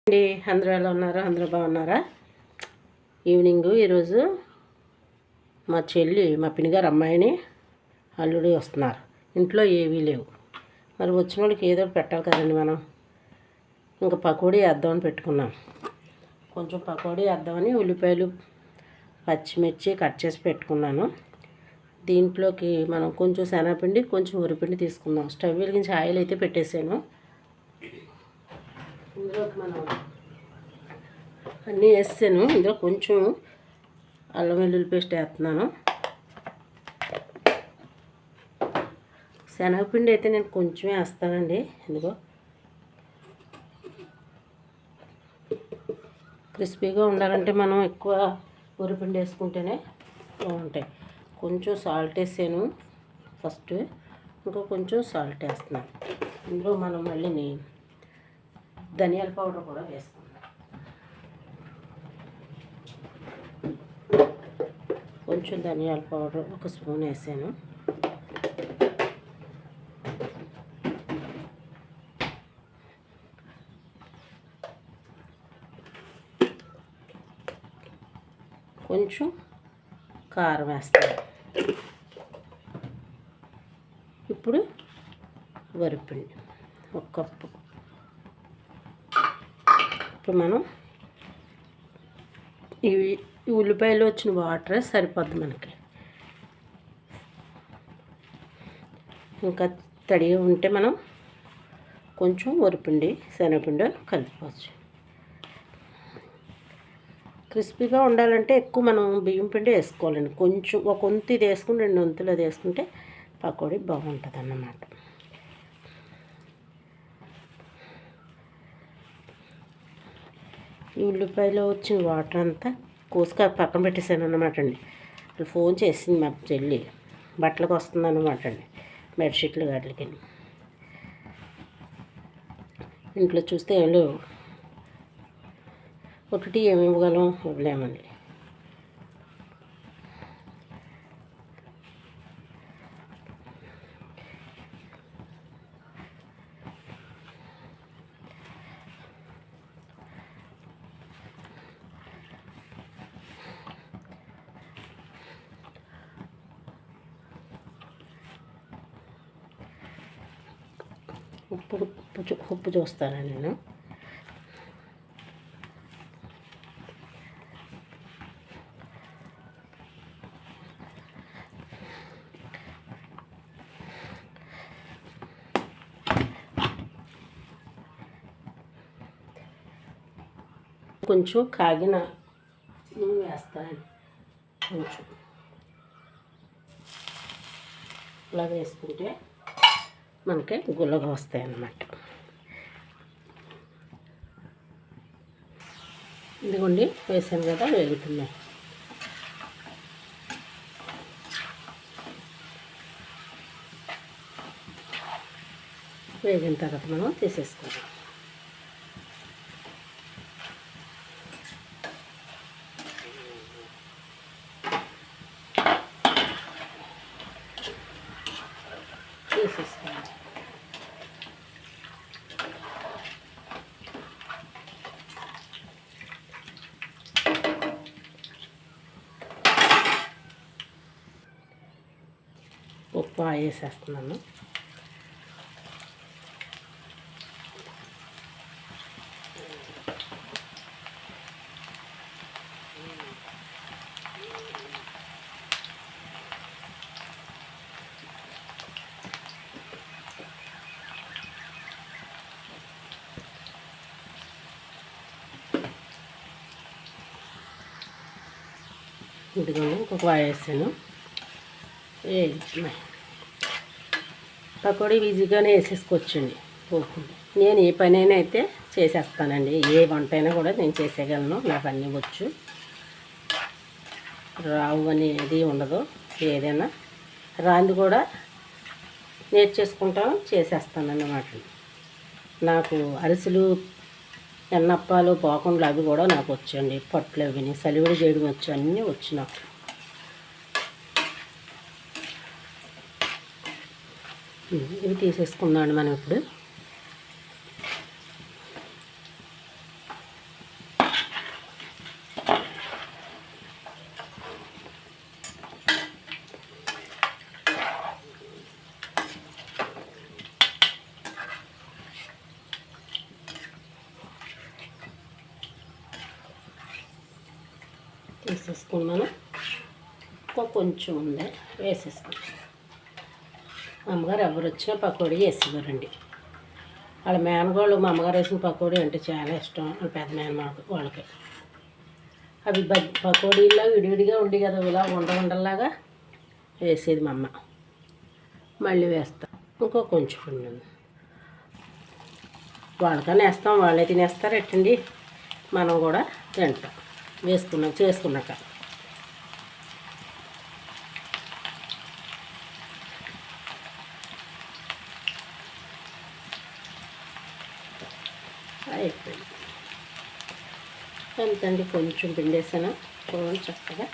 అండి అందరూ ఎలా ఉన్నారు? అందరూ బాగున్నారా? ఈరోజు మా చెల్లి మా పినిగారు అమ్మాయిని అల్లుడు వస్తున్నారు. ఇంట్లో ఏవీ లేవు. మరి వచ్చిన వాళ్ళకి ఏదో పెట్టాలి కదండి మనం. ఇంకా పకోడీ వేద్దామని పెట్టుకున్నాం. కొంచెం పకోడీ వేద్దామని ఉల్లిపాయలు పచ్చిమిర్చి కట్ చేసి పెట్టుకున్నాను. దీంట్లోకి మనం కొంచెం శనగపిండి కొంచెం ఉరిపిండి తీసుకుందాం. స్టవ్ వెలిగించి ఆయిల్ అయితే పెట్టేసాను. ఇందులోకి మనం అన్నీ వేసాను. ఇందులో కొంచెం అల్లం వెల్లుల్లి పేస్ట్ వేస్తున్నాను. శనగపిండి అయితే నేను కొంచెమే వేస్తానండి. ఎందుకో క్రిస్పీగా ఉండాలంటే మనం ఎక్కువ ఉరిపిండి వేసుకుంటేనే బాగుంటాయి. కొంచెం సాల్ట్ వేసాను ఫస్ట్, ఇంకా కొంచెం సాల్ట్ వేస్తున్నాను. ఇందులో మనం మళ్ళీ ధనియాల పౌడర్ కూడా వేసుకుందాం. కొంచెం ధనియాల పౌడర్ 1 స్పూన్ వేసాను. కొంచెం కారం వేస్తాను. ఇప్పుడు వరిపిండి 1 కప్పు. ఇప్పుడు మనం ఇవి ఉల్లిపాయలు వచ్చిన వాటరే సరిపోద్ది మనకి. ఇంకా తడిగా ఉంటే మనం కొంచెం వరిపిండి శనగపిండి కలుపుకోవచ్చు. క్రిస్పీగా ఉండాలంటే ఎక్కువ మనం బియ్యం పిండి వేసుకోవాలండి. కొంచెం 1 వంతు ఇది వేసుకుని 2 వంతులు అది వేసుకుంటే పకోడీ బాగుంటుంది అన్నమాట. ఈ ఉల్లిపాయలో వచ్చిన వాటర్ అంతా కోసుక పక్కన పెట్టేశాను అన్నమాట అండి. ఫోన్ చేసింది మా చెల్లి, బట్టలకు వస్తుంది అన్నమాట అండి, బెడ్షీట్లు వాటికి. ఇంట్లో చూస్తే ఏం లేవు. ఒకటి ఏమి ఇవ్వగలం, ఇవ్వలేమండి. ఉప్పు చూస్తానండి నేను. కొంచెం కాగిన నూనె వేస్తానండి. కొంచెం ఇలా వేసుకుంటే మనకి గుల్లగా వస్తాయి అన్నమాట. ఇదిగోండి వేసాను కదా, వేగుతున్నాయి. వేగిన తర్వాత మనం తీసేసుకుందాం. తీసేసుకోండి. ఉప్పు వేసేస్తున్నాను. ఇదిగోండి ఇంకొక వేసాను. పకోడీ ఈజీగానే వేసేసుకోవచ్చండి. నేను ఏ పనైనా అయితే చేసేస్తానండి. ఏ వంట అయినా కూడా నేను చేసేయగలను. నాకు అన్నీ వచ్చు, రావు అనేది ఉండదు. ఏదైనా రాంది కూడా నేర్చేసుకుంటాను, చేసేస్తానన్నమాట. నాకు అరిసెలు, ఎన్నప్పాలు, పోకుండలు అవి కూడా నాకు వచ్చండి. పట్లు అవి సలివిడి చేయడం వచ్చు, అన్నీ వచ్చు నాకు. ఇవి తీసేసుకుందామండి మనం ఇప్పుడు. తీసేసుకున్నాను. కొంచెం ఉంది వేసేసుకున్నాను. అమ్మగారు ఎవరు వచ్చినా పకోడీ వేసేవారండి. వాళ్ళ మేనగోళ్ళు మా అమ్మగారు వేసిన పకోడీ అంటే చాలా ఇష్టం. వాళ్ళ పెద్ద మేనమాకు వాళ్ళకి అవి పకోడీలా విడివిడిగా ఉండి కదా, ఇలా ఉండలాగా వేసేది మా అమ్మ. మళ్ళీ వేస్తాం. కొంచెం ఉండండి. వాళ్ళకన్నా వేస్తాం, వాళ్ళే తినేస్తారు ఎట్టండి. మనం కూడా తింటాం చేసుకున్నాక. అయిపోయింది అంతండి. కొంచెం పిండేసాను చూడండి చక్కగా.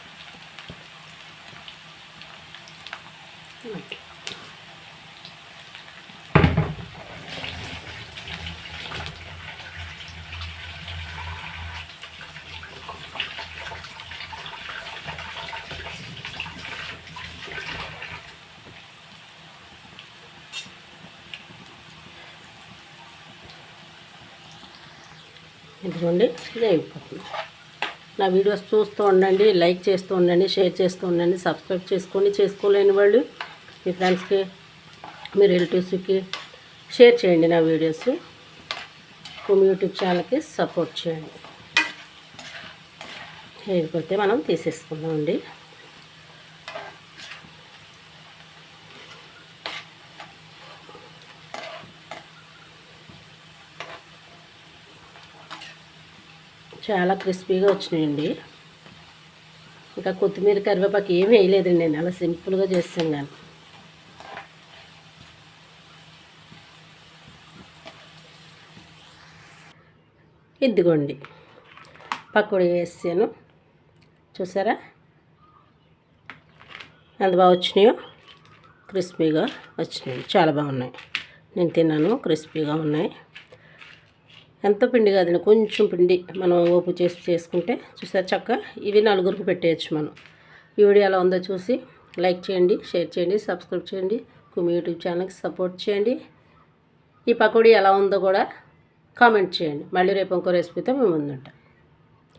ఇదిగోండి ఇది అయిపోతుంది. నా వీడియోస్ చూస్తూ ఉండండి, లైక్ చేస్తూ ఉండండి, షేర్ చేస్తూ ఉండండి, సబ్స్క్రైబ్ చేసుకోలేని వాళ్ళు మీ ఫ్రెండ్స్కి, మీ రిలేటివ్స్కి షేర్ చేయండి. నా వీడియోస్ యూట్యూబ్ ఛానల్కి సపోర్ట్ చేయండి. లేకపోతే మనం తీసేసుకుందామండి. చాలా క్రిస్పీగా వచ్చినాయండి. ఇంకా కొత్తిమీర కరివేపాకు ఏమీ వేయలేదండి, నేను అలా సింపుల్గా చేస్తాను. కానీ ఇదిగోండి పకోడీ వేసాను, చూసారా ఎంత బాగా వచ్చినాయో. క్రిస్పీగా వచ్చినాయి, చాలా బాగున్నాయి. నేను తిన్నాను, క్రిస్పీగా ఉన్నాయి. ఎంత పిండి కాదండి, కొంచెం పిండి మనం ఓపు చేసుకుంటే చూసారు చక్క. ఇవి నలుగురికి పెట్టేయచ్చు మనం. ఈ వీడియో ఎలా ఉందో చూసి లైక్ చేయండి, షేర్ చేయండి, సబ్స్క్రైబ్ చేయండి. కుమి యూట్యూబ్ ఛానల్కి సపోర్ట్ చేయండి. ఈ పకోడీ ఎలా ఉందో కూడా కామెంట్ చేయండి. మళ్ళీ రేపు ఇంకో రెసిపీతో మేము ముందుంటాం.